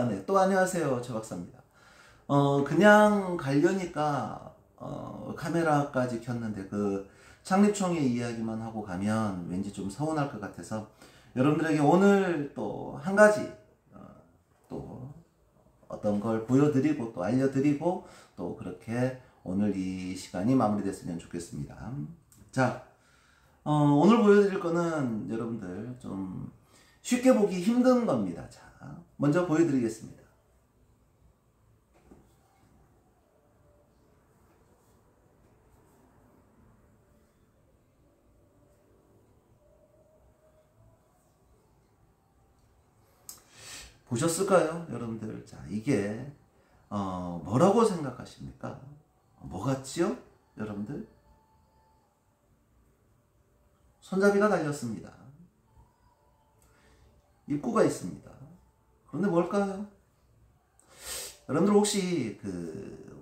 네, 또 안녕하세요. 최 박사입니다. 그냥 가려니까, 카메라까지 켰는데, 창립총회 이야기만 하고 가면 왠지 좀 서운할 것 같아서, 여러분들에게 오늘 또 한 가지, 또 어떤 걸 보여드리고, 또 알려드리고, 또 그렇게 오늘 이 시간이 마무리됐으면 좋겠습니다. 자, 오늘 보여드릴 거는 여러분들 좀 쉽게 보기 힘든 겁니다. 자, 먼저 보여드리겠습니다. 보셨을까요? 여러분들. 자, 이게, 뭐라고 생각하십니까? 뭐 같지요? 여러분들? 손잡이가 달렸습니다. 입구가 있습니다. 그런데 뭘까요? 여러분들 혹시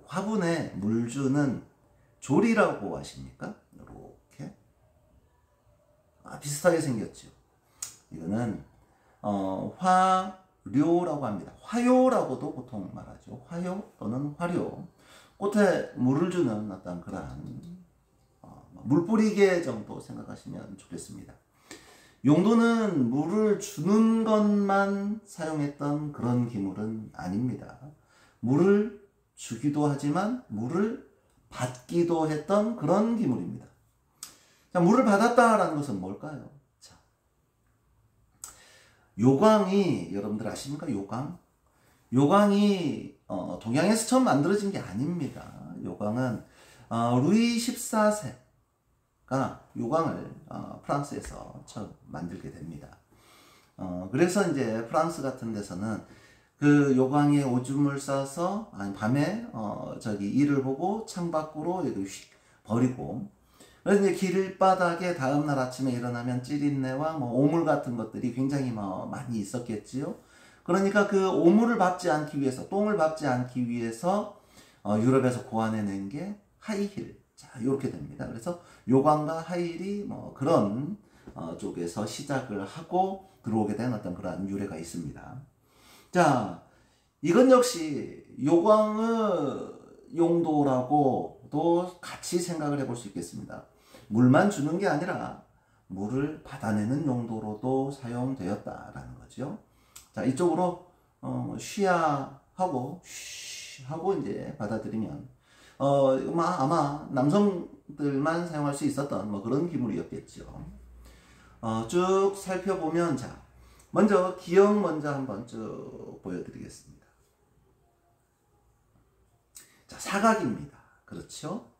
화분에 물 주는 조리라고 아십니까? 이렇게. 비슷하게 생겼죠. 이거는, 화료라고 합니다. 화요라고도 보통 말하죠. 화요 또는 화료. 꽃에 물을 주는 어떤 그러한, 물 뿌리개 정도 생각하시면 좋겠습니다. 용도는 물을 주는 것만 사용했던 그런 기물은 아닙니다. 물을 주기도 하지만 물을 받기도 했던 그런 기물입니다. 자, 물을 받았다라는 것은 뭘까요? 자, 요광이 여러분들 아십니까? 요광이 동양에서 처음 만들어진 게 아닙니다. 요광은 루이 14세가 요광을 프랑스에서 처음 만들게 됩니다. 그래서 이제 프랑스 같은 데서는 그 요광에 오줌을 싸서 밤에 이를 보고 창밖으로 휙 버리고, 그래서 이제 길바닥에 다음날 아침에 일어나면 찌린내와 오물 같은 것들이 굉장히 많이 있었겠지요. 그러니까 그 오물을 밟지 않기 위해서, 똥을 밟지 않기 위해서 유럽에서 고안해낸 게 하이힐. 자, 이렇게 됩니다. 그래서 요광과 하이힐이 그런 쪽에서 시작을 하고 들어오게 된 어떤 그런 유래가 있습니다. 자, 이건 역시 요광의 용도라고도 같이 생각을 해볼 수 있겠습니다. 물만 주는 게 아니라 물을 받아내는 용도로도 사용되었다라는 거죠. 자, 이쪽으로 쉬하고 이제 받아들이면 아마 남성들만 사용할 수 있었던 그런 기물이었겠죠. 쭉 살펴보면, 자, 먼저 기형 먼저 한번 쭉 보여드리겠습니다. 자, 사각입니다. 그렇죠?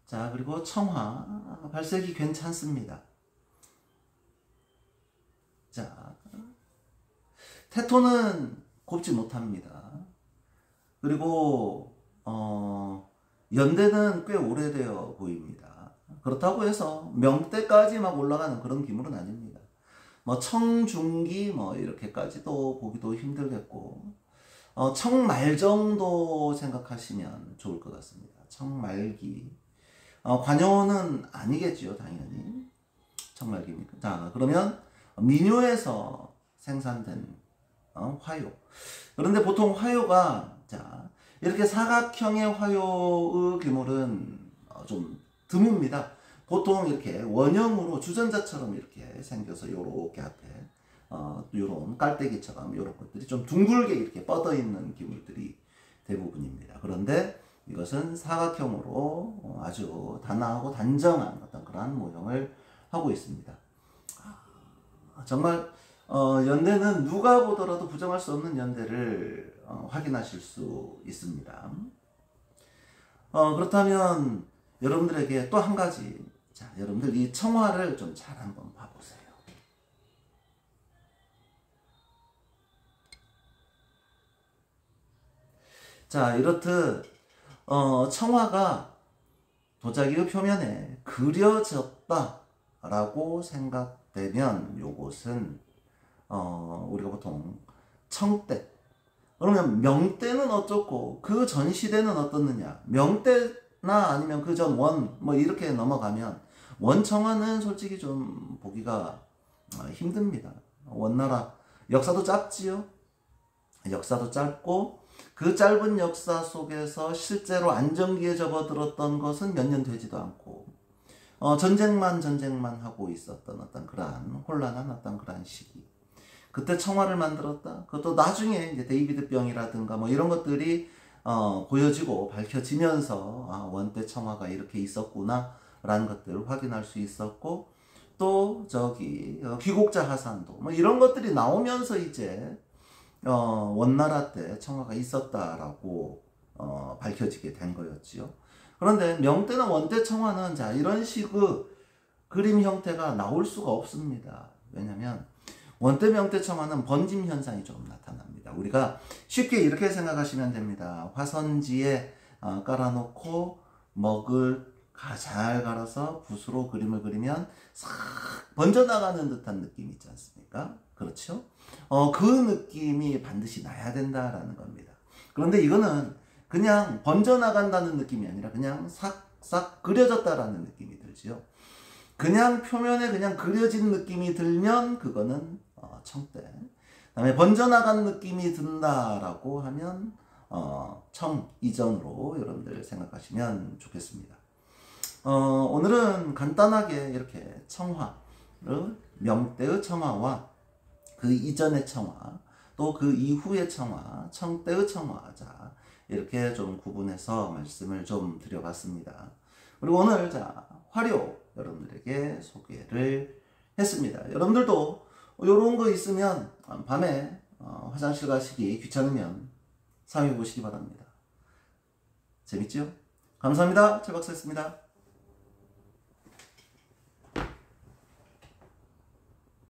자, 그리고 청화, 발색이 괜찮습니다. 자, 테토는 곱지 못합니다. 그리고 연대는 꽤 오래되어 보입니다. 그렇다고 해서 명대까지 막 올라가는 그런 기물은 아닙니다. 청중기 이렇게까지도 보기도 힘들겠고, 청말 정도 생각하시면 좋을 것 같습니다. 청말기. 관여는 아니겠지요, 당연히. 청말기입니까? 자, 그러면 민요에서 생산된 화요. 그런데 보통 화요가, 자, 이렇게 사각형의 화요의 기물은 좀 드뭅니다. 보통 이렇게 원형으로 주전자처럼 이렇게 생겨서 요렇게 앞에 요런 깔때기처럼 요런 것들이 좀 둥글게 이렇게 뻗어 있는 기물들이 대부분입니다. 그런데 이것은 사각형으로 아주 단아하고 단정한 어떤 그런 모형을 하고 있습니다. 정말 연대는 누가 보더라도 부정할 수 없는 연대를 확인하실 수 있습니다. 그렇다면 여러분들에게 또 한 가지, 자, 여러분들 이 청화를 좀 잘 한번 봐보세요. 자, 이렇듯 청화가 도자기의 표면에 그려졌다라고 생각되면 요것은 우리가 보통 청때, 그러면 명때는 어떻고 그 전 시대는 어떻느냐? 명때나 아니면 그 전 원 이렇게 넘어가면 원청화는 솔직히 좀 보기가 힘듭니다. 원나라 역사도 짧지요. 역사도 짧고 그 짧은 역사 속에서 실제로 안정기에 접어들었던 것은 몇 년 되지도 않고 전쟁만 하고 있었던 어떤 그러한 혼란한 어떤 그러한 시기. 그때 청화를 만들었다. 그것도 나중에 이제 데이비드병이라든가 뭐 이런 것들이 보여지고 밝혀지면서 원때 청화가 이렇게 있었구나라는 것들을 확인할 수 있었고, 또 저기 귀국자 하산도 뭐 이런 것들이 나오면서 이제 원나라 때 청화가 있었다라고 밝혀지게 된 거였지요. 그런데 명때나 원때 청화는 자 이런 식의 그림 형태가 나올 수가 없습니다. 왜냐하면 원때 명때 청화는 번짐 현상이 좀 나타납니다. 우리가 쉽게 이렇게 생각하시면 됩니다. 화선지에 깔아놓고 먹을 잘 갈아서 붓으로 그림을 그리면 싹 번져나가는 듯한 느낌 있지 않습니까? 그렇죠? 그 느낌이 반드시 나야 된다라는 겁니다. 그런데 이거는 그냥 번져나간다는 느낌이 아니라 그냥 싹싹 그려졌다라는 느낌이 들지요. 그냥 표면에 그냥 그려진 느낌이 들면 그거는 청때. 그다음에 번져나간 느낌이 든다라고 하면 청 이전으로 여러분들 생각하시면 좋겠습니다. 오늘은 간단하게 이렇게 청화를 명때의 청화와 그 이전의 청화, 또 그 이후의 청화, 청때의 청화, 자 이렇게 좀 구분해서 말씀을 좀 드려봤습니다. 그리고 오늘 자 화료 여러분들에게 소개를 했습니다. 여러분들도 이런 거 있으면 밤에 화장실 가시기 귀찮으면 사용해 보시기 바랍니다. 재밌죠? 감사합니다. 최 박사였습니다.